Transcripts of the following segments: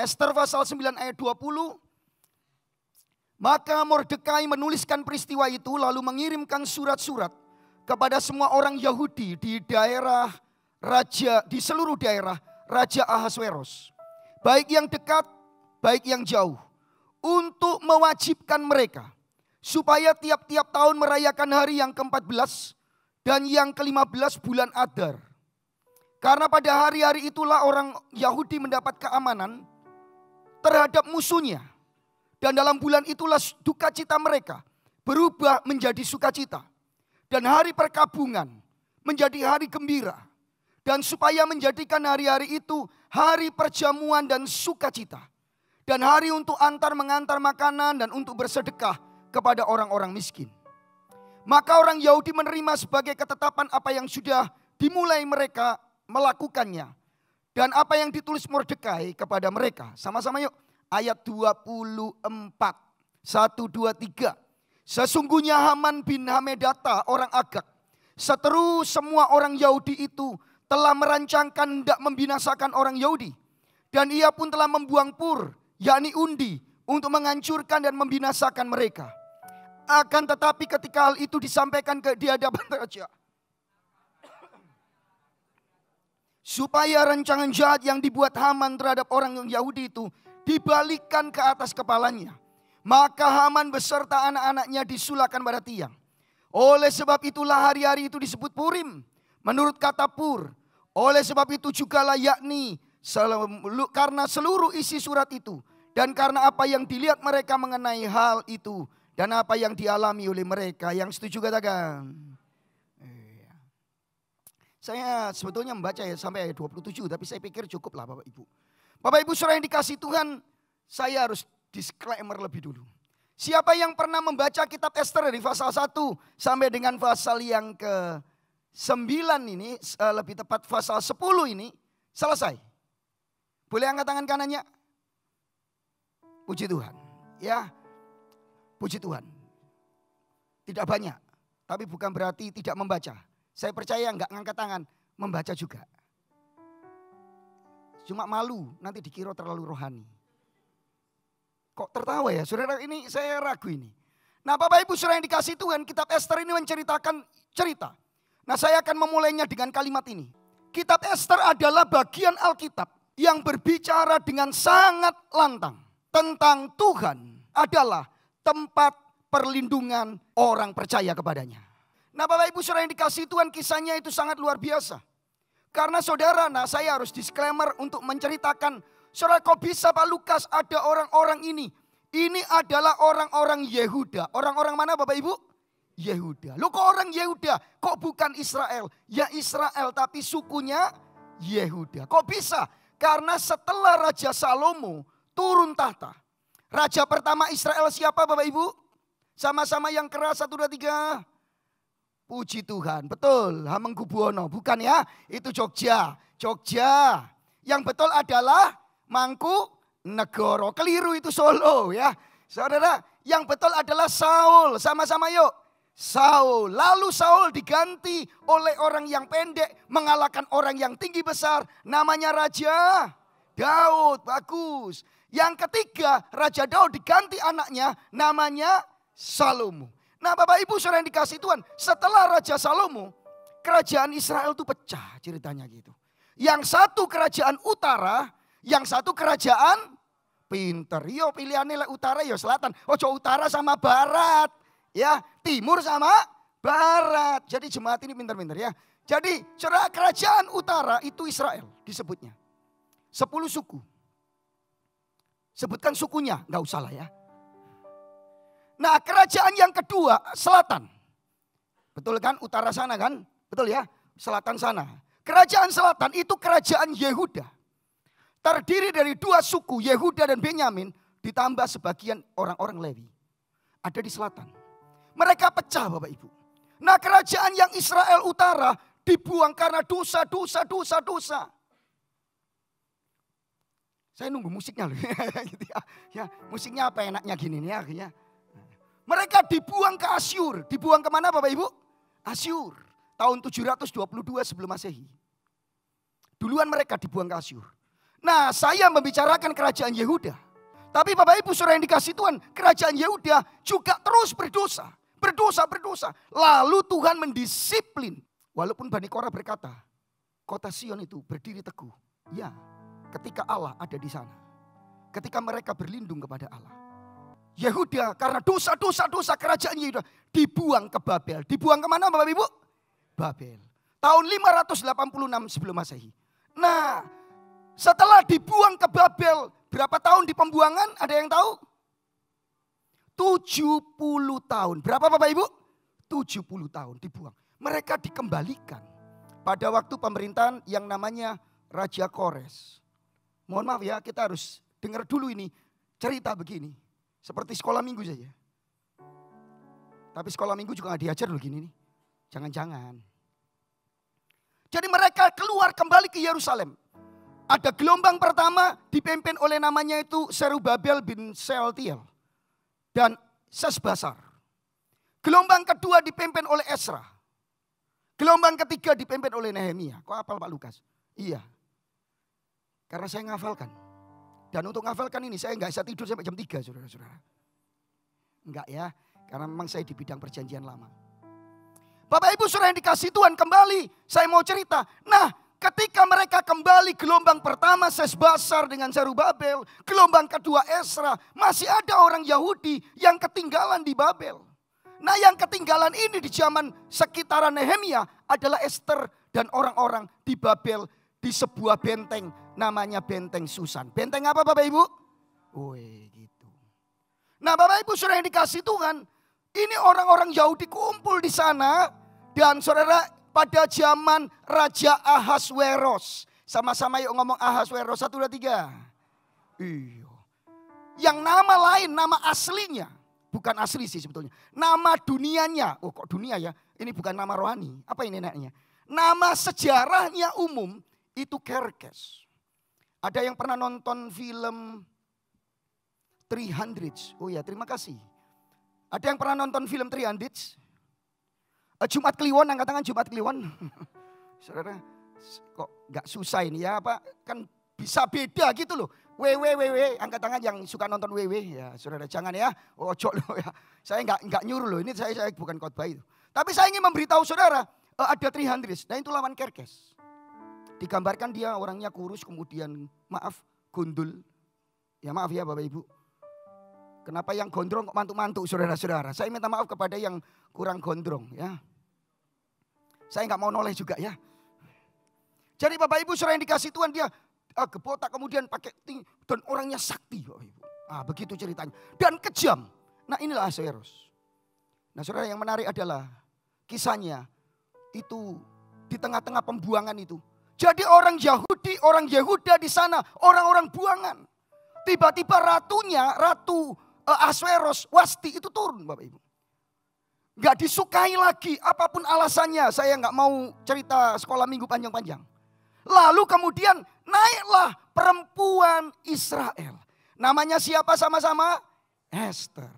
Ester pasal 9 ayat 20. Maka Mordekai menuliskan peristiwa itu lalu mengirimkan surat-surat kepada semua orang Yahudi di daerah raja, di seluruh daerah Raja Ahasweros, baik yang dekat, baik yang jauh, untuk mewajibkan mereka supaya tiap-tiap tahun merayakan hari yang ke-14 dan yang ke-15 bulan Adar. Karena pada hari-hari itulah orang Yahudi mendapat keamanan terhadap musuhnya. Dan dalam bulan itulah duka cita mereka berubah menjadi sukacita. Dan hari perkabungan menjadi hari gembira. Dan supaya menjadikan hari-hari itu hari perjamuan dan sukacita. Dan hari untuk antar mengantar makanan dan untuk bersedekah kepada orang-orang miskin. Maka orang Yahudi menerima sebagai ketetapan apa yang sudah dimulai mereka melakukannya. Dan apa yang ditulis Mordekai kepada mereka. Sama-sama yuk. Ayat 24. 1, 2, 3. Sesungguhnya Haman bin Hamedata orang Agag, seteru semua orang Yahudi itu telah merancangkan hendak membinasakan orang Yahudi. Dan ia pun telah membuang pur, yakni undi, untuk menghancurkan dan membinasakan mereka. Akan tetapi ketika hal itu disampaikan di hadapan raja, supaya rancangan jahat yang dibuat Haman terhadap orang Yahudi itu dibalikkan ke atas kepalanya. Maka Haman beserta anak-anaknya disulahkan pada tiang. Oleh sebab itulah hari-hari itu disebut Purim. Menurut kata Pur. Oleh sebab itu jugalah yakni karena seluruh isi surat itu. Dan karena apa yang dilihat mereka mengenai hal itu. Dan apa yang dialami oleh mereka. Yang setuju katakan. Saya sebetulnya membaca ya sampai ayat 27. Tapi saya pikir cukup lah Bapak Ibu. Bapak Ibu saudara yang dikasih Tuhan, saya harus disclaimer lebih dulu. Siapa yang pernah membaca kitab Ester dari pasal 1 sampai dengan pasal yang ke-9 ini, lebih tepat pasal 10 ini, selesai. Boleh angkat tangan kanannya? Puji Tuhan. Ya, puji Tuhan. Tidak banyak, tapi bukan berarti tidak membaca. Saya percaya enggak ngangkat tangan, membaca juga. Cuma malu, nanti dikira terlalu rohani. Kok tertawa ya? Saudara, ini saya ragu ini. Nah Bapak Ibu saudara yang dikasih Tuhan, kitab Ester ini menceritakan cerita. Nah saya akan memulainya dengan kalimat ini. Kitab Ester adalah bagian Alkitab yang berbicara dengan sangat lantang. Tentang Tuhan adalah tempat perlindungan orang percaya kepadanya. Nah Bapak Ibu saudara yang dikasih Tuhan, kisahnya itu sangat luar biasa. Karena saudara, nah saya harus disclaimer untuk menceritakan. Saudara, kok bisa Pak Lukas ada orang-orang ini? Ini adalah orang-orang Yehuda. Orang-orang mana Bapak Ibu? Yehuda. Loh kok orang Yehuda? Kok bukan Israel? Ya Israel tapi sukunya Yehuda. Kok bisa? Karena setelah Raja Salomo turun tahta. Raja pertama Israel siapa Bapak Ibu? Sama-sama yang keras 1, 2, 3. Puji Tuhan, betul, Hamengkubuwono, bukan ya, itu Jogja. Jogja, yang betul adalah Mangkunegoro, keliru itu Solo ya. Saudara, yang betul adalah Saul, sama-sama yuk. Saul, lalu Saul diganti oleh orang yang pendek, mengalahkan orang yang tinggi besar, namanya Raja Daud, bagus. Yang ketiga, Raja Daud diganti anaknya, namanya Salomo. Nah Bapak Ibu saudara yang dikasih Tuhan, setelah Raja Salomo, kerajaan Israel itu pecah ceritanya gitu. Yang satu kerajaan utara, yang satu kerajaan pinter. Yo pilihannya utara yo selatan. Ojo utara sama barat. Ya timur sama barat. Jadi jemaat ini pinter-pinter ya. Jadi saudara kerajaan utara itu Israel disebutnya. 10 suku. Sebutkan sukunya, gak usah lah ya. Nah kerajaan yang kedua selatan. Betul kan utara sana kan? Betul ya selatan sana. Kerajaan selatan itu kerajaan Yehuda. Terdiri dari 2 suku Yehuda dan Benyamin. Ditambah sebagian orang-orang Lewi. Ada di selatan. Mereka pecah Bapak Ibu. Nah kerajaan yang Israel utara dibuang karena dosa. Saya nunggu musiknya loh. Ya, musiknya apa enaknya gini nih ya. Mereka dibuang ke Asyur. Dibuang kemana Bapak Ibu? Asyur. Tahun 722 sebelum Masehi. Duluan mereka dibuang ke Asyur. Nah, saya membicarakan kerajaan Yehuda. Tapi Bapak Ibu Saudara yang dikasihi Tuhan, kerajaan Yehuda juga terus berdosa. Berdosa. Lalu Tuhan mendisiplin. Walaupun Bani Korah berkata, kota Sion itu berdiri teguh. Ya, ketika Allah ada di sana. Ketika mereka berlindung kepada Allah. Yehuda karena dosa kerajaan Yehuda dibuang ke Babel. Dibuang kemana Bapak Ibu? Babel. Tahun 586 sebelum Masehi. Nah, setelah dibuang ke Babel, berapa tahun di pembuangan? Ada yang tahu? 70 tahun. Berapa Bapak Ibu? 70 tahun dibuang. Mereka dikembalikan pada waktu pemerintahan yang namanya Raja Kores. Mohon maaf ya, kita harus dengar dulu ini cerita begini. Seperti sekolah minggu saja. Tapi sekolah minggu juga gak diajar loh gini nih. Jangan-jangan. Jadi mereka keluar kembali ke Yerusalem. Ada gelombang pertama dipimpin oleh namanya itu Serubabel bin Sealtiel. Dan Sesbasar. Gelombang kedua dipimpin oleh Esra. Gelombang ketiga dipimpin oleh Nehemia. Kok hafal Pak Lukas? Iya. Karena saya ngafalkan. Dan untuk ngafalkan ini saya nggak bisa tidur sampai jam 3 saudara-saudara. Enggak ya. Karena memang saya di bidang perjanjian lama. Bapak Ibu saudara yang dikasihi Tuhan, kembali saya mau cerita. Nah, ketika mereka kembali gelombang pertama Sesbasar dengan Zerubabel, gelombang kedua Esra, masih ada orang Yahudi yang ketinggalan di Babel. Nah, yang ketinggalan ini di zaman sekitaran Nehemia adalah Ester dan orang-orang di Babel di sebuah benteng namanya Benteng Susan. Benteng apa Bapak Ibu? Wih, gitu. Nah, Bapak Ibu saudara yang dikasihi Tuhan, ini orang-orang Yahudi kumpul di sana dan saudara pada zaman Raja Ahasweros. Sama-sama yuk ngomong Ahasweros 1, 2, 3. Iya. Yang nama lain, nama aslinya. Bukan asli sih sebetulnya. Nama dunianya. Oh kok dunia ya? Ini bukan nama rohani. Apa ini namanya? Nama sejarahnya umum itu Kerkes. Ada yang pernah nonton film 300? Oh ya, terima kasih. Ada yang pernah nonton film 300? Jumat Kliwon, angkat tangan Jumat Kliwon. Saudara, kok gak susah ini ya Pak? Kan bisa beda gitu loh. WWWW, angkat tangan yang suka nonton WW. Ya saudara jangan ya, ojo loh ya. Saya nggak nyuruh loh, ini saya bukan khotbah itu. Tapi saya ingin memberitahu saudara, ada 300, nah itu lawan Kerkes. Digambarkan dia orangnya kurus, kemudian maaf, gondol. Ya maaf ya Bapak Ibu. Kenapa yang gondrong kok mantuk-mantuk saudara-saudara. Saya minta maaf kepada yang kurang gondrong ya. Saya nggak mau noleh juga ya. Jadi Bapak Ibu saudara yang dikasih Tuhan, dia gebotak kemudian pakai tinggi dan orangnya sakti Bapak Ibu. Begitu ceritanya. Dan kejam. Nah inilah Ahasweros. Nah saudara yang menarik adalah kisahnya itu di tengah-tengah pembuangan itu. Jadi orang Yahudi, orang Yehuda di sana, orang-orang buangan. Tiba-tiba Ratu Ahasweros, Wasti itu turun Bapak Ibu. Gak disukai lagi apapun alasannya. Saya gak mau cerita sekolah minggu panjang-panjang. Lalu kemudian naiklah perempuan Israel. Namanya siapa sama-sama? Esther.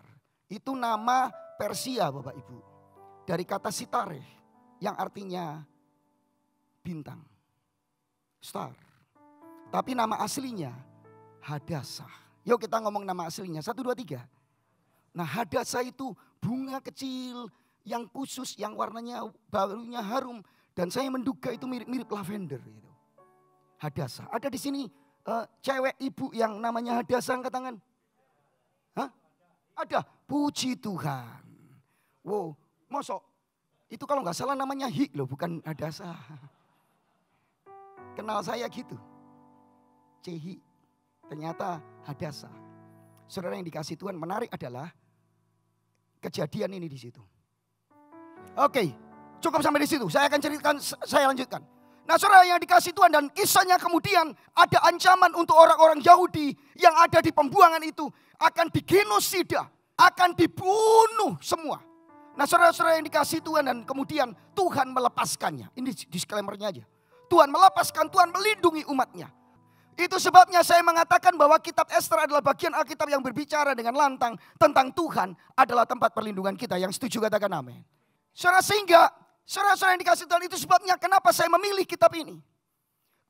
Itu nama Persia Bapak Ibu. Dari kata sitare yang artinya bintang. Star. Tapi nama aslinya Hadassah. Yuk kita ngomong nama aslinya. 1, 2, 3. Nah Hadassah itu bunga kecil yang khusus, yang warnanya baunya harum. Dan saya menduga itu mirip-mirip lavender gitu. Hadassah. Ada di sini cewek ibu yang namanya Hadassah, angkat tangan. Hah? Ada. Puji Tuhan. Wow, mosok. Itu kalau nggak salah namanya Hi loh, bukan Hadassah. Kenal saya gitu. Cehi. Ternyata Hadassah. Saudara yang dikasih Tuhan, menarik adalah kejadian ini di situ. Oke, cukup sampai di situ. Saya akan ceritakan, saya lanjutkan. Nah saudara yang dikasih Tuhan, dan kisahnya kemudian ada ancaman untuk orang-orang Yahudi yang ada di pembuangan itu. Akan digenosida, akan dibunuh semua. Nah saudara-saudara yang dikasih Tuhan, dan kemudian Tuhan melepaskannya. Ini disclaimer-nya aja. Tuhan melepaskan, Tuhan melindungi umatnya. Itu sebabnya saya mengatakan bahwa kitab Ester adalah bagian Alkitab yang berbicara dengan lantang tentang Tuhan adalah tempat perlindungan kita. Yang setuju katakan amin. Saudara, sehingga saudara-saudara yang dikasih Tuhan, itu sebabnya kenapa saya memilih kitab ini.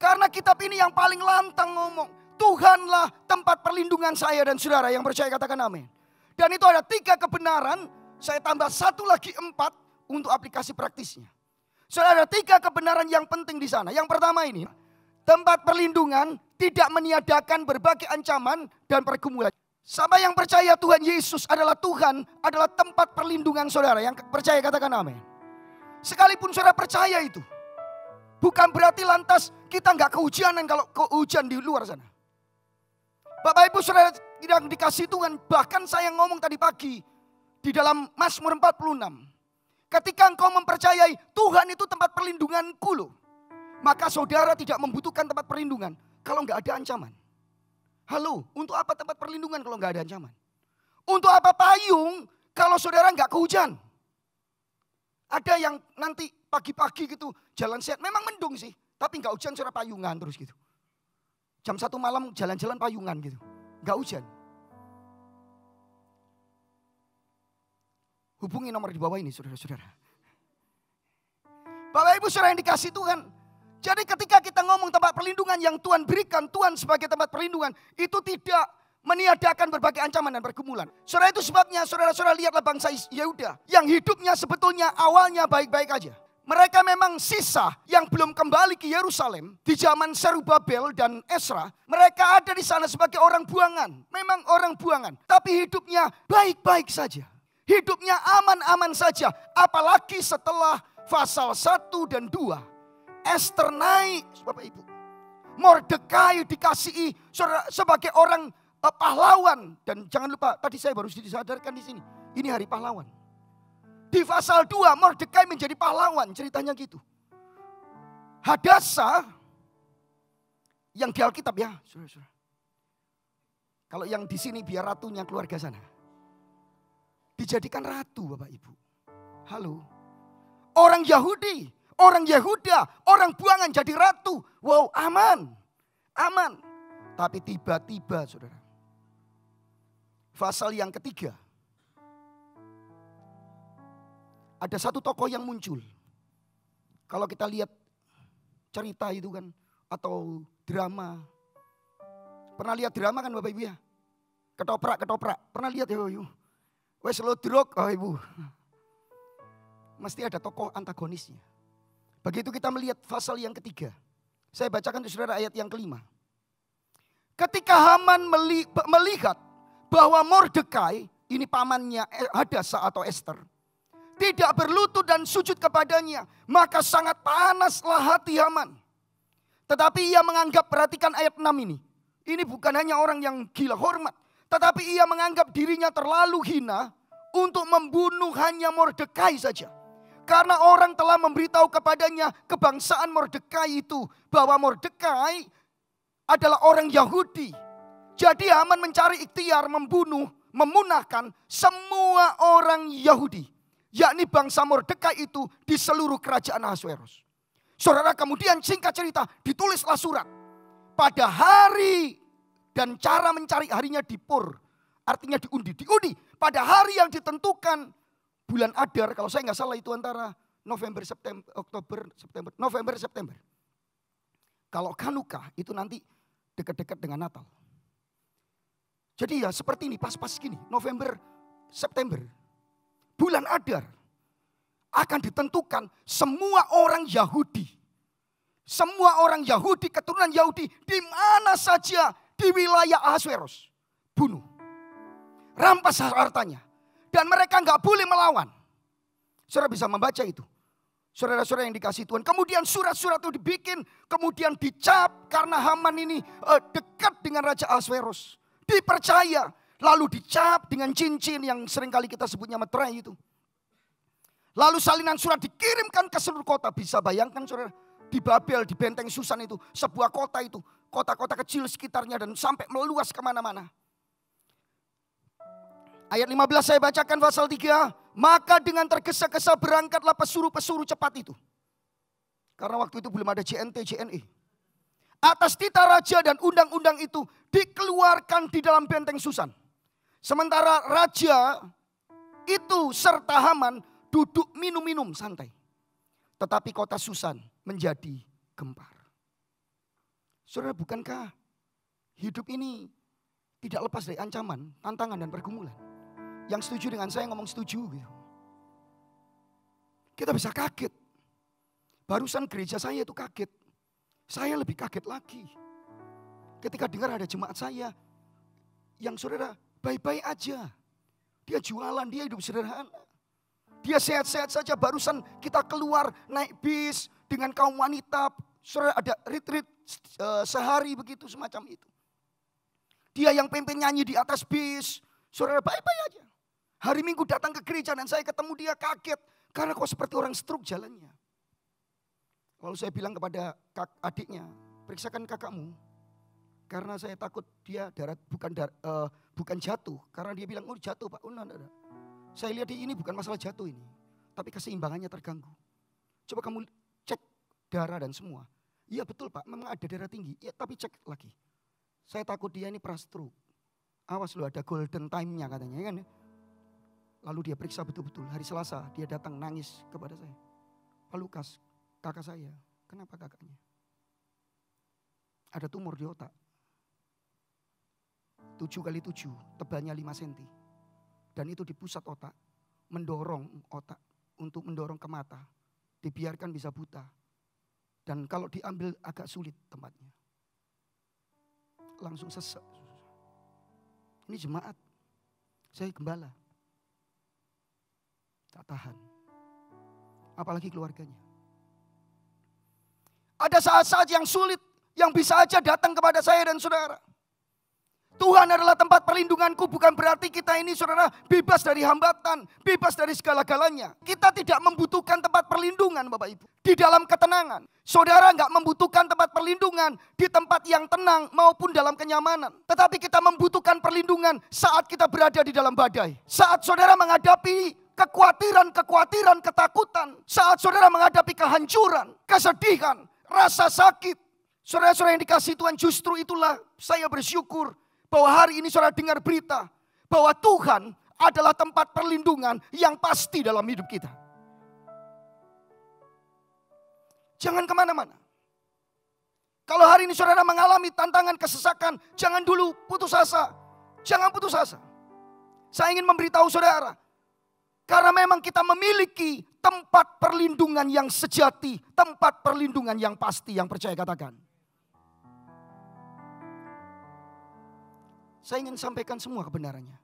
Karena kitab ini yang paling lantang ngomong, Tuhanlah tempat perlindungan saya dan saudara. Yang percaya katakan amin. Dan itu ada 3 kebenaran, saya tambah 1 lagi 4 untuk aplikasi praktisnya. Saudara, ada 3 kebenaran yang penting di sana. Yang pertama ini, tempat perlindungan tidak meniadakan berbagai ancaman dan pergumulan. Sama yang percaya Tuhan Yesus adalah Tuhan, adalah tempat perlindungan saudara. Yang percaya katakan amin. Sekalipun saudara percaya itu, bukan berarti lantas kita nggak kehujanan kalau hujan di luar sana. Bapak Ibu saudara yang dikasih Tuhan, bahkan saya ngomong tadi pagi di dalam Mazmur 46. Ketika engkau mempercayai Tuhan itu tempat perlindunganku loh, maka saudara tidak membutuhkan tempat perlindungan kalau nggak ada ancaman. Halo, untuk apa tempat perlindungan kalau nggak ada ancaman? Untuk apa payung kalau saudara nggak kehujan? Ada yang nanti pagi-pagi gitu jalan sehat, memang mendung sih, tapi nggak hujan saudara payungan terus gitu. Jam 1 malam jalan-jalan payungan gitu, nggak hujan. Hubungi nomor di bawah ini saudara-saudara. Bapak Ibu saudara yang dikasih Tuhan. Jadi ketika kita ngomong tempat perlindungan yang Tuhan berikan, Tuhan sebagai tempat perlindungan, itu tidak meniadakan berbagai ancaman dan pergumulan. Saudara, itu sebabnya saudara-saudara lihatlah bangsa Yehuda yang hidupnya sebetulnya awalnya baik-baik aja. Mereka memang sisa yang belum kembali ke Yerusalem di zaman Zerubabel dan Esra. Mereka ada di sana sebagai orang buangan. Memang orang buangan, tapi hidupnya baik-baik saja. Hidupnya aman-aman saja. Apalagi setelah pasal 1 dan 2. Ester naik, Bapak Ibu. Mordekai dikasihi sebagai orang pahlawan. Dan jangan lupa, tadi saya baru disadarkan di sini. Ini hari pahlawan. Di pasal 2, Mordekai menjadi pahlawan, ceritanya gitu. Hadasa, yang di Alkitab ya, saudara-saudara. Kalau yang di sini biar ratunya keluarga sana. Dijadikan ratu, Bapak Ibu. Halo. Orang Yahudi, orang Yehuda, orang buangan jadi ratu. Wow, aman. Aman. Tapi tiba-tiba saudara. Pasal yang ketiga. Ada satu tokoh yang muncul. Kalau kita lihat cerita itu kan. Atau drama. Pernah lihat drama kan Bapak Ibu ya? Ketoprak. Pernah lihat ya Bapak Ibu? Wes lo drog, oh Ibu. Mesti ada tokoh antagonisnya. Begitu kita melihat pasal yang ketiga. Saya bacakan untuk saudara ayat yang kelima. Ketika Haman melihat bahwa Mordekai, ini pamannya Hadasa atau Ester, tidak berlutut dan sujud kepadanya, maka sangat panaslah hati Haman. Tetapi ia menganggap, perhatikan ayat 6 ini. Ini bukan hanya orang yang gila hormat, tetapi ia menganggap dirinya terlalu hina untuk membunuh hanya Mordekai saja. Karena orang telah memberitahu kepadanya kebangsaan Mordekai itu. Bahwa Mordekai adalah orang Yahudi. Jadi Haman mencari ikhtiar membunuh, memunahkan semua orang Yahudi. Yakni bangsa Mordekai itu di seluruh kerajaan Ahasweros. Saudara, kemudian singkat cerita ditulislah surat. Pada hari dan cara mencari harinya dipur. Artinya diundi. Pada hari yang ditentukan. Bulan Adar, kalau saya nggak salah itu antara November, September. Kalau Hanukkah itu nanti dekat-dekat dengan Natal. Jadi ya seperti ini, pas-pas gini, November, September. Bulan Adar akan ditentukan semua orang Yahudi. Semua orang Yahudi, keturunan Yahudi di mana saja di wilayah Ahasweros. Bunuh. Rampas hartanya. Dan mereka nggak boleh melawan. Saudara bisa membaca itu. Saudara-saudara yang dikasih Tuhan. Kemudian surat-surat itu dibikin. Kemudian dicap. Karena Haman ini dekat dengan Raja Ahasweros. Dipercaya. Lalu dicap dengan cincin yang seringkali kita sebutnya meterai itu. Lalu salinan surat dikirimkan ke seluruh kota. Bisa bayangkan saudara. Di Babel, di benteng Susan itu. Sebuah kota itu. Kota-kota kecil sekitarnya dan sampai meluas kemana-mana. Ayat 15 saya bacakan pasal 3. Maka dengan tergesa-gesa berangkatlah pesuruh-pesuruh cepat itu. Karena waktu itu belum ada JNT, JNE. Atas titah raja dan undang-undang itu dikeluarkan di dalam benteng Susan. Sementara raja itu serta Haman duduk minum-minum santai. Tetapi kota Susan menjadi gempar. Saudara, bukankah hidup ini tidak lepas dari ancaman, tantangan, dan pergumulan? Yang setuju dengan saya ngomong setuju gitu. Kita bisa kaget. Barusan gereja saya itu kaget. Saya lebih kaget lagi. Ketika dengar ada jemaat saya yang saudara baik-baik aja. Dia jualan, dia hidup sederhana. Dia sehat-sehat saja. Barusan kita keluar naik bis dengan kaum wanita. Saudara ada retreat sehari begitu semacam itu. Dia yang pimpin nyanyi di atas bis. Saudara baik-baik aja. Hari Minggu datang ke gereja dan saya ketemu dia kaget. Karena kok seperti orang stroke jalannya. Lalu saya bilang kepada adiknya, periksakan kakakmu. Karena saya takut dia bukan jatuh. Karena dia bilang, oh jatuh Pak. Oh, enggak. Saya lihat ini bukan masalah jatuh ini. Tapi keseimbangannya terganggu. Coba kamu cek darah dan semua. Iya betul Pak, memang ada darah tinggi. Ya, tapi cek lagi. Saya takut dia ini pra-stroke. Awas lu ada golden time-nya katanya. Ya kan? Lalu dia periksa betul-betul. Hari Selasa dia datang nangis kepada saya. Pak Lukas, kakak saya. Kenapa kakaknya? Ada tumor di otak. 7x7, tebalnya 5 cm. Dan itu di pusat otak, mendorong otak untuk mendorong ke mata. Dibiarkan bisa buta. Dan kalau diambil agak sulit tempatnya. Langsung sesek. Ini jemaat. Saya gembala. Tak tahan. Apalagi keluarganya. Ada saat-saat yang sulit yang bisa aja datang kepada saya dan saudara. Tuhan adalah tempat perlindunganku, bukan berarti kita ini saudara bebas dari hambatan, bebas dari segala-galanya. Kita tidak membutuhkan tempat perlindungan Bapak Ibu. Di dalam ketenangan. Saudara nggak membutuhkan tempat perlindungan di tempat yang tenang maupun dalam kenyamanan. Tetapi kita membutuhkan perlindungan saat kita berada di dalam badai. Saat saudara menghadapi kekhawatiran, ketakutan. Saat saudara menghadapi kehancuran, kesedihan, rasa sakit. Saudara-saudara yang dikasihi Tuhan, justru itulah saya bersyukur bahwa hari ini saudara dengar berita bahwa Tuhan adalah tempat perlindungan yang pasti dalam hidup kita. Jangan kemana-mana. Kalau hari ini saudara mengalami tantangan kesesakan, jangan dulu putus asa. Jangan putus asa. Saya ingin memberitahu saudara, karena memang kita memiliki tempat perlindungan yang sejati, tempat perlindungan yang pasti, yang percaya katakan. Saya ingin sampaikan semua kebenarannya.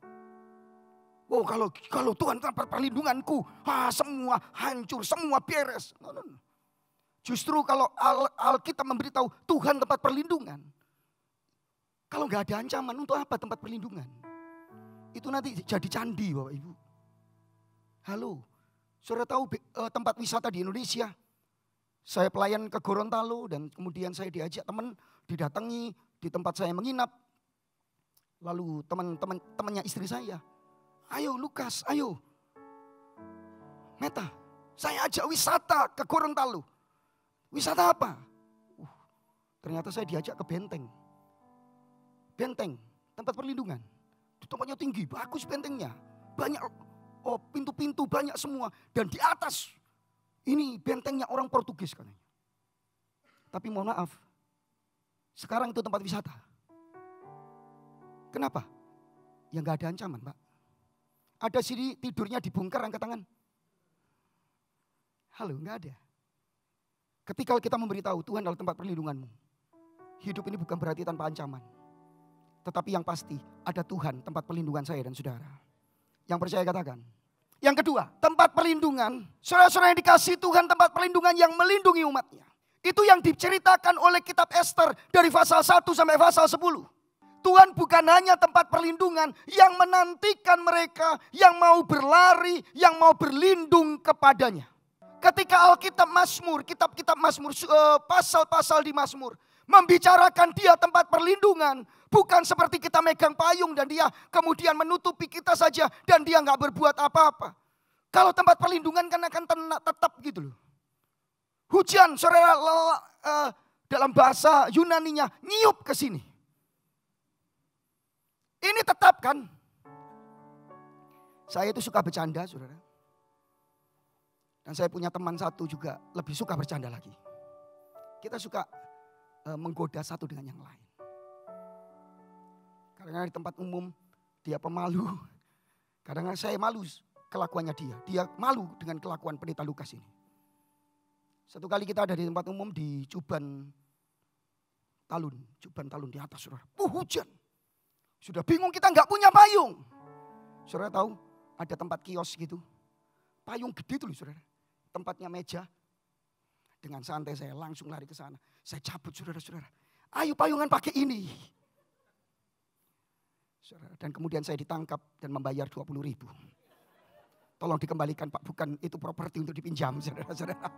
Wow, kalau Tuhan tempat perlindunganku, semua hancur, semua beres. No. Justru kalau Alkitab memberitahu Tuhan tempat perlindungan. Kalau nggak ada ancaman, untuk apa tempat perlindungan? Itu nanti jadi candi Bapak Ibu. Halo, saudara tahu tempat wisata di Indonesia? Saya pelayan ke Gorontalo dan kemudian saya diajak teman didatangi di tempat saya menginap. Lalu temannya istri saya, ayo Lukas, ayo. Meta, saya ajak wisata ke Gorontalo. Wisata apa? Ternyata saya diajak ke benteng. Benteng, tempat perlindungan. Tempatnya tinggi, bagus bentengnya. Banyak pintu-pintu, banyak semua. Dan di atas, ini bentengnya orang Portugis katanya. Tapi mohon maaf, sekarang itu tempat wisata. Kenapa? Ya nggak ada ancaman Pak. Ada sini tidurnya dibongkar angkat tangan. Halo, nggak ada. Ketika kita memberitahu Tuhan adalah tempat perlindunganmu. Hidup ini bukan berarti tanpa ancaman. Tetapi yang pasti ada Tuhan tempat perlindungan saya dan saudara. Yang percaya katakan. Yang kedua, tempat perlindungan. Saudara-saudara yang dikasihi Tuhan, tempat perlindungan yang melindungi umatnya. Itu yang diceritakan oleh kitab Ester dari pasal 1 sampai pasal 10. Tuhan bukan hanya tempat perlindungan yang menantikan mereka yang mau berlari, yang mau berlindung kepadanya. Ketika Alkitab Mazmur, kitab-kitab Mazmur, pasal-pasal di Mazmur membicarakan dia tempat perlindungan, bukan seperti kita megang payung dan dia kemudian menutupi kita saja dan dia nggak berbuat apa-apa. Kalau tempat perlindungan kan akan tetap gitu loh. Hujan, saudara, dalam bahasa Yunaninya nyiup ke sini. Ini tetap kan. Saya itu suka bercanda saudara. Dan saya punya teman satu juga lebih suka bercanda lagi. Kita suka menggoda satu dengan yang lain. Karena di tempat umum dia pemalu. Kadang saya malu kelakuannya dia. Dia malu dengan kelakuan pendeta Lukas ini. Satu kali kita ada di tempat umum di Cuban Talun di atas, saudara. Hujan. Sudah bingung, kita nggak punya payung. Saudara tahu ada tempat kios gitu. Payung gede tuh, saudara. Tempatnya meja. Dengan santai saya langsung lari ke sana. Saya cabut, saudara-saudara. Ayo payungan pakai ini. Saudara, dan kemudian saya ditangkap dan membayar 20.000. Tolong dikembalikan Pak, bukan itu properti untuk dipinjam, saudara-saudara.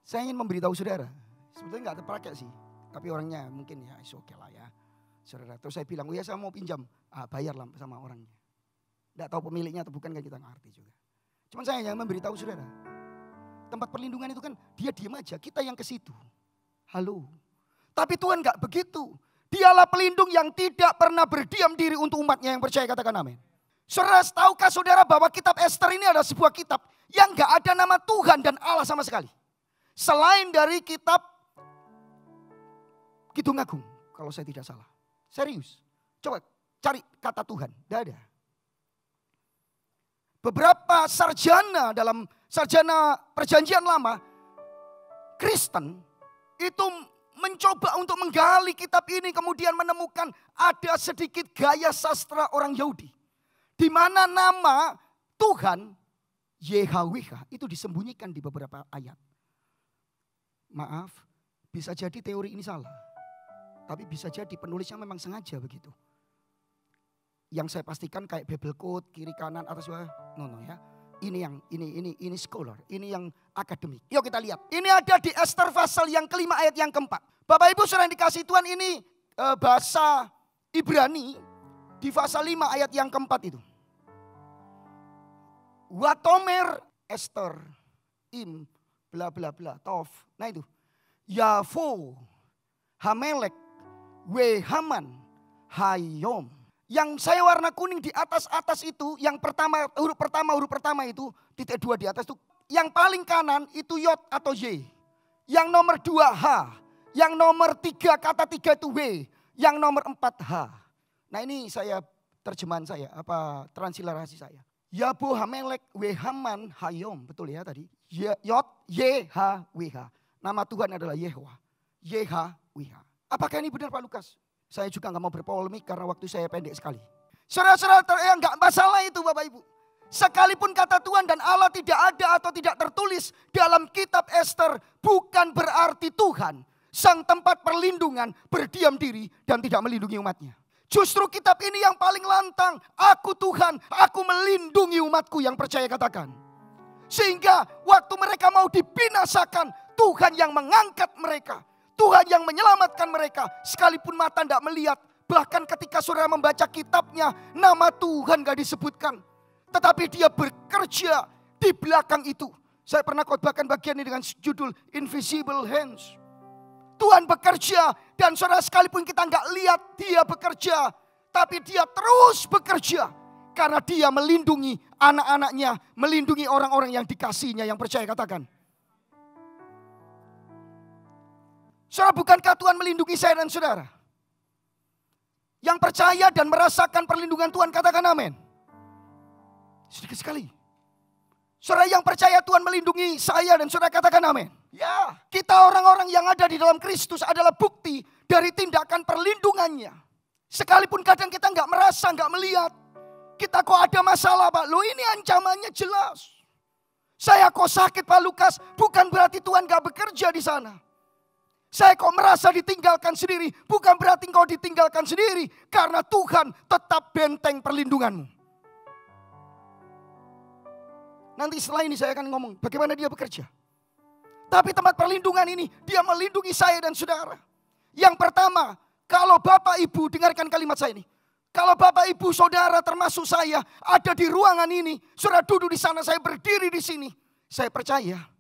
Saya ingin memberitahu saudara, sebetulnya nggak terpakai sih, tapi orangnya mungkin ya oke lah ya, saudara. Terus saya bilang, oh ya saya mau pinjam, bayarlah sama orangnya. Nggak tahu pemiliknya atau bukan kan kita ngerti juga. Cuman saya yang memberitahu saudara, tempat perlindungan itu kan dia diam aja, kita yang ke situ. Halo. Tapi Tuhan nggak begitu. Dialah pelindung yang tidak pernah berdiam diri untuk umatnya yang percaya, katakan amin. Saudara, tahukah saudara bahwa kitab Ester ini adalah sebuah kitab yang nggak ada nama Tuhan dan Allah sama sekali. Selain dari kitab Kidung Agung, kalau saya tidak salah. Serius. Coba cari kata Tuhan, tidak ada. Beberapa sarjana dalam sarjana perjanjian lama, Kristen, itu mencoba untuk menggali kitab ini, kemudian menemukan ada sedikit gaya sastra orang Yahudi. Di mana nama Tuhan, YHWH, itu disembunyikan di beberapa ayat. Maaf, bisa jadi teori ini salah. Tapi bisa jadi penulisnya memang sengaja begitu. Yang saya pastikan kayak Bible Code, kiri kanan, atas bawah. No ya. Ini scholar, ini yang akademik. Yuk kita lihat. Ini ada di Ester pasal yang kelima ayat yang keempat. Bapak Ibu saudara yang dikasih Tuhan, ini bahasa Ibrani di pasal 5 ayat yang keempat itu. Watomer Ester im bla bla bla tov. Nah itu. Yafo Hamelek Wehaman Hayom. Yang saya warna kuning di atas itu, yang pertama huruf pertama itu, titik 2 di atas itu. Yang paling kanan itu Yod atau Y. Yang nomor 2 H. Yang nomor 3 kata 3 itu W. Yang nomor 4 H. Nah ini saya terjemahan saya, transliterasi saya. Yabo Hamelek Wehaman Hayom, betul ya tadi. Yod YHWH. Nama Tuhan adalah Yehovah. YHWH. Apakah ini benar Pak Lukas? Saya juga nggak mau berpolemik karena waktu saya pendek sekali. Saudara-saudara, nggak masalah itu Bapak Ibu. Sekalipun kata Tuhan dan Allah tidak ada atau tidak tertulis dalam kitab Ester, bukan berarti Tuhan, sang tempat perlindungan, berdiam diri dan tidak melindungi umatnya. Justru kitab ini yang paling lantang. Aku Tuhan, aku melindungi umatku yang percaya, katakan. Sehingga waktu mereka mau dibinasakan, Tuhan yang mengangkat mereka. Tuhan yang menyelamatkan mereka. Sekalipun mata tidak melihat. Bahkan ketika saudara membaca kitabnya, nama Tuhan gak disebutkan. Tetapi dia bekerja di belakang itu. Saya pernah khotbahkan bagian ini dengan judul Invisible Hands. Tuhan bekerja dan saudara sekalipun kita gak lihat dia bekerja. Tapi dia terus bekerja. Karena dia melindungi anak-anaknya. Melindungi orang-orang yang dikasihnya yang percaya, katakan. Saudara, bukankah Tuhan melindungi saya dan saudara? Yang percaya dan merasakan perlindungan Tuhan, katakan amin. Sedikit sekali. Saudara yang percaya Tuhan melindungi saya dan saudara, katakan amin. Ya, kita orang-orang yang ada di dalam Kristus adalah bukti dari tindakan perlindungannya. Sekalipun kadang kita nggak merasa, nggak melihat. Kita kok ada masalah Pak, loh ini ancamannya jelas. Saya kok sakit Pak Lukas, bukan berarti Tuhan nggak bekerja di sana. Saya kok merasa ditinggalkan sendiri, bukan berarti engkau ditinggalkan sendiri. Karena Tuhan tetap benteng perlindunganmu. Nanti setelah ini saya akan ngomong bagaimana dia bekerja. Tapi tempat perlindungan ini, dia melindungi saya dan saudara. Yang pertama, kalau Bapak Ibu dengarkan kalimat saya ini. Kalau Bapak Ibu saudara termasuk saya ada di ruangan ini. Saudara duduk di sana, saya berdiri di sini. Saya percaya.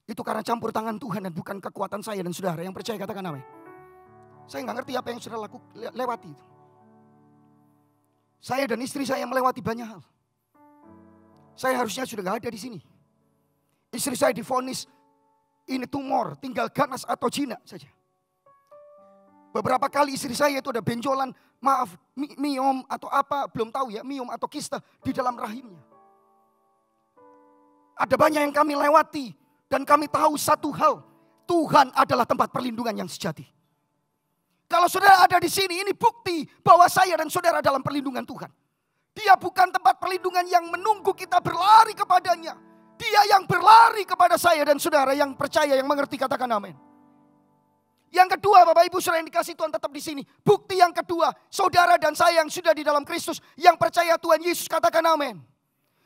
Itu karena campur tangan Tuhan dan bukan kekuatan saya dan saudara yang percaya, katakan amin. Saya nggak ngerti apa yang saudara lewati itu. Saya dan istri saya melewati banyak hal. Saya harusnya sudah nggak ada di sini. Istri saya divonis ini tumor, tinggal ganas atau jinak saja. Beberapa kali istri saya itu ada benjolan, maaf, miom atau apa, belum tahu ya, miom atau kista di dalam rahimnya. Ada banyak yang kami lewati dan kami tahu satu hal, Tuhan adalah tempat perlindungan yang sejati. Kalau saudara ada di sini, ini bukti bahwa saya dan saudara dalam perlindungan Tuhan. Dia bukan tempat perlindungan yang menunggu kita berlari kepadanya. Dia yang berlari kepada saya dan saudara yang percaya, yang mengerti, katakan amin. Yang kedua, Bapak Ibu saudara yang dikasih Tuhan tetap di sini. Bukti yang kedua, saudara dan saya yang sudah di dalam Kristus, yang percaya Tuhan Yesus, katakan amin.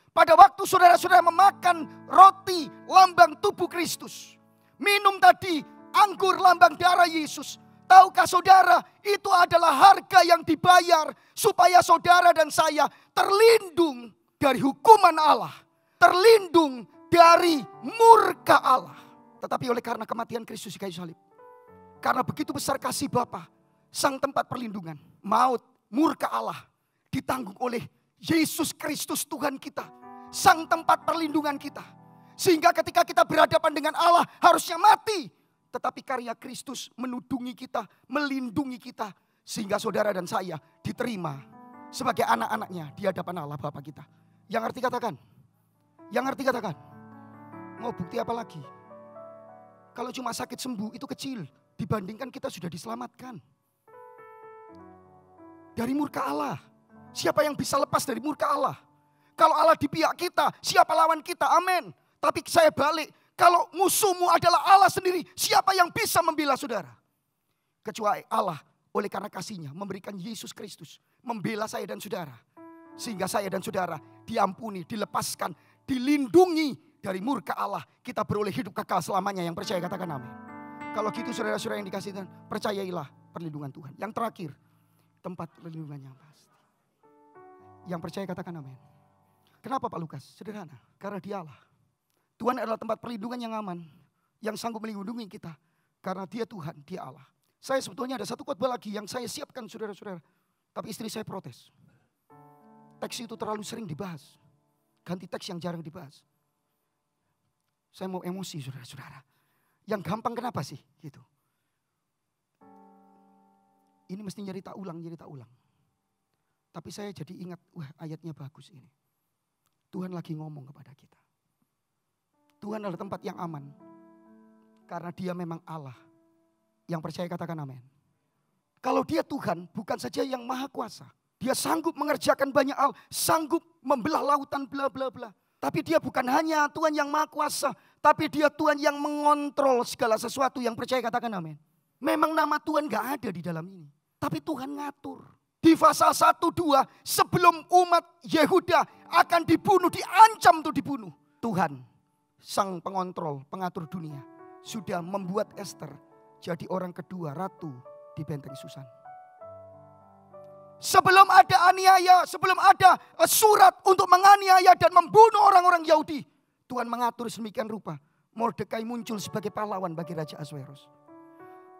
Pada waktu saudara-saudara memakan roti lambang tubuh Kristus, minum tadi anggur lambang darah Yesus. Tahukah saudara, itu adalah harga yang dibayar supaya saudara dan saya terlindung dari hukuman Allah. Terlindung dari murka Allah. Tetapi oleh karena kematian Kristus di kayu salib. Karena begitu besar kasih Bapa, sang tempat perlindungan. Maut, murka Allah ditanggung oleh Yesus Kristus Tuhan kita. Sang tempat perlindungan kita. Sehingga ketika kita berhadapan dengan Allah harusnya mati. Tetapi karya Kristus menudungi kita, melindungi kita. Sehingga saudara dan saya diterima sebagai anak-anaknya di hadapan Allah Bapa kita. Yang ngerti katakan. Yang ngerti katakan. Mau bukti apa lagi? Kalau cuma sakit sembuh itu kecil. Dibandingkan kita sudah diselamatkan. Dari murka Allah. Siapa yang bisa lepas dari murka Allah? Kalau Allah di pihak kita, siapa lawan kita? Amin. Tapi saya balik. Kalau musuhmu adalah Allah sendiri, siapa yang bisa membela saudara? Kecuali Allah oleh karena kasihnya memberikan Yesus Kristus. Membela saya dan saudara. Sehingga saya dan saudara diampuni, dilepaskan, dilindungi dari murka Allah. Kita beroleh hidup kekal selamanya. Yang percaya katakan amin. Kalau gitu saudara-saudara yang dikasih Tuhan, percayailah perlindungan Tuhan. Yang terakhir, tempat perlindungan yang pasti. Yang percaya katakan amin. Kenapa Pak Lukas? Sederhana, karena dia Allah. Tuhan adalah tempat perlindungan yang aman, yang sanggup melindungi kita. Karena dia Tuhan, dia Allah. Saya sebetulnya ada satu khotbah lagi yang saya siapkan saudara-saudara. Tapi istri saya protes. Teks itu terlalu sering dibahas. Ganti teks yang jarang dibahas. Saya mau emosi saudara-saudara. Yang gampang kenapa sih? Gitu. Ini mesti nyerita ulang. Tapi saya jadi ingat, wah ayatnya bagus ini. Tuhan lagi ngomong kepada kita. Tuhan adalah tempat yang aman. Karena dia memang Allah. Yang percaya katakan amin. Kalau dia Tuhan bukan saja yang maha kuasa. Dia sanggup mengerjakan banyak hal. Sanggup membelah lautan bla bla bla. Tapi dia bukan hanya Tuhan yang maha kuasa. Tapi dia Tuhan yang mengontrol segala sesuatu. Yang percaya katakan amin. Memang nama Tuhan gak ada di dalam ini. Tapi Tuhan ngatur. Di pasal 1-2 sebelum umat Yehuda akan dibunuh. Diancam untuk dibunuh. Tuhan. Sang pengontrol, pengatur dunia. Sudah membuat Esther jadi orang kedua ratu di benteng Susan. Sebelum ada aniaya, sebelum ada surat untuk menganiaya dan membunuh orang-orang Yahudi. Tuhan mengatur sedemikian rupa. Mordekai muncul sebagai pahlawan bagi Raja Ahasweros.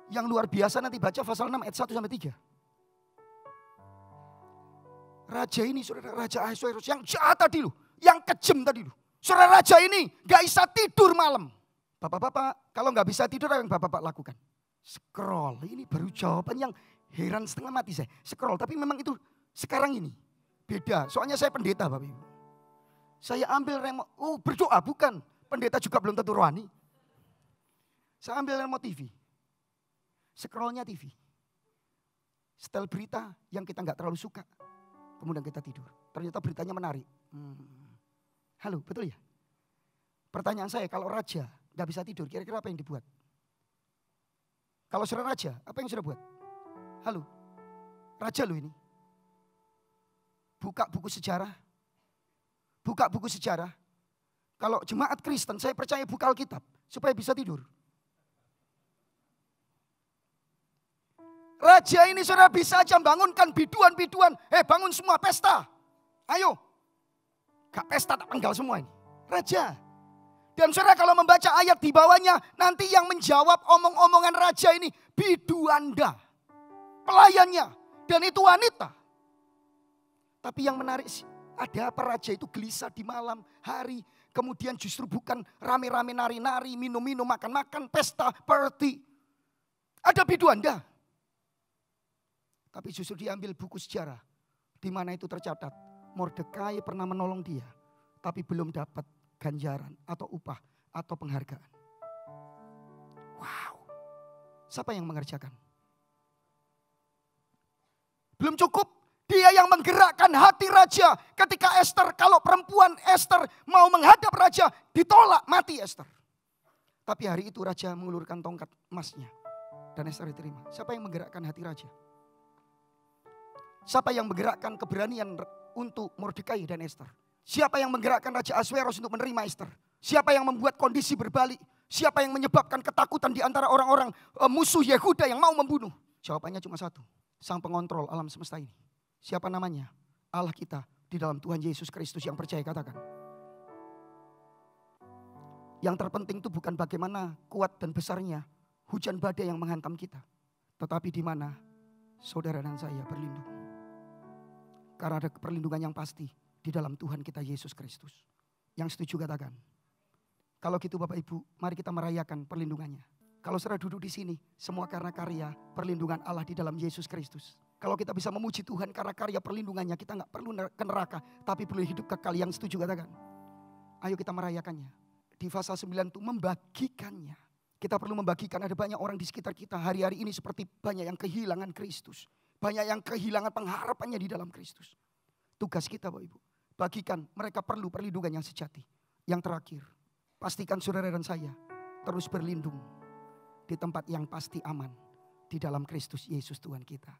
Yang luar biasa nanti baca pasal 6 ayat 1-3. Raja ini saudara, Raja Ahasweros yang jahat tadi loh. Yang kejam tadi loh. Saudara raja ini gak bisa tidur malam. Bapak-bapak, kalau gak bisa tidur apa yang bapak-bapak lakukan? Scroll. Ini baru jawaban yang heran setengah mati saya. Scroll, tapi memang itu sekarang ini. Beda, soalnya saya pendeta Bapak Ibu. Saya ambil remote, berdoa bukan. Pendeta juga belum tentu rohani. Saya ambil remote TV. Scrollnya TV. Setel berita yang kita gak terlalu suka. Kemudian kita tidur. Ternyata beritanya menarik. Halo, betul ya? Pertanyaan saya, kalau raja gak bisa tidur, kira-kira apa yang dibuat? Kalau saudara raja, apa yang sudah buat? Halo, raja loh ini. Buka buku sejarah. Buka buku sejarah. Kalau jemaat Kristen, saya percaya buka Alkitab, supaya bisa tidur. Raja ini saudara bisa aja bangunkan biduan-biduan. Bangun semua pesta. Ayo. Gak pesta tak penggal semua ini. Raja. Dan saudara kalau membaca ayat di bawahnya. Nanti yang menjawab omong-omongan raja ini. Biduanda. Pelayannya. Dan itu wanita. Tapi yang menarik Ada apa raja itu gelisah di malam hari. Kemudian justru bukan rame-rame nari-nari, minum-minum, makan-makan, pesta, party. Ada bidu Anda. Tapi justru diambil buku sejarah. Di mana itu tercatat. Mordekai pernah menolong dia. Tapi belum dapat ganjaran atau upah atau penghargaan. Wow. Siapa yang mengerjakan? Belum cukup. Dia yang menggerakkan hati raja. Ketika Esther, kalau perempuan Esther mau menghadap raja, ditolak, mati Esther. Tapi hari itu raja mengulurkan tongkat emasnya. Dan Esther diterima. Siapa yang menggerakkan hati raja? Siapa yang menggerakkan keberanian untuk Mordekai dan Esther? Siapa yang menggerakkan Raja Ahasveros untuk menerima Esther? Siapa yang membuat kondisi berbalik? Siapa yang menyebabkan ketakutan di antara orang-orang musuh Yehuda yang mau membunuh? Jawabannya cuma satu. Sang pengontrol alam semesta ini. Siapa namanya? Allah kita di dalam Tuhan Yesus Kristus yang percaya, katakan. Yang terpenting itu bukan bagaimana kuat dan besarnya hujan badai yang menghantam kita. Tetapi di mana saudara dan saya berlindung. Karena ada perlindungan yang pasti di dalam Tuhan kita Yesus Kristus. Yang setuju katakan. Kalau gitu Bapak Ibu, mari kita merayakan perlindungannya. Kalau saudara duduk di sini, semua karena karya perlindungan Allah di dalam Yesus Kristus. Kalau kita bisa memuji Tuhan karena karya perlindungannya, kita gak perlu ke neraka, tapi perlu hidup kekal. Yang setuju katakan. Ayo kita merayakannya. Di pasal 9 itu membagikannya. Kita perlu membagikan, ada banyak orang di sekitar kita hari-hari ini seperti banyak yang kehilangan Kristus. Banyak yang kehilangan pengharapannya di dalam Kristus. Tugas kita Bapak Ibu, bagikan, mereka perlu perlindungan yang sejati. Yang terakhir, pastikan saudara dan saya terus berlindung di tempat yang pasti aman. Di dalam Kristus Yesus Tuhan kita.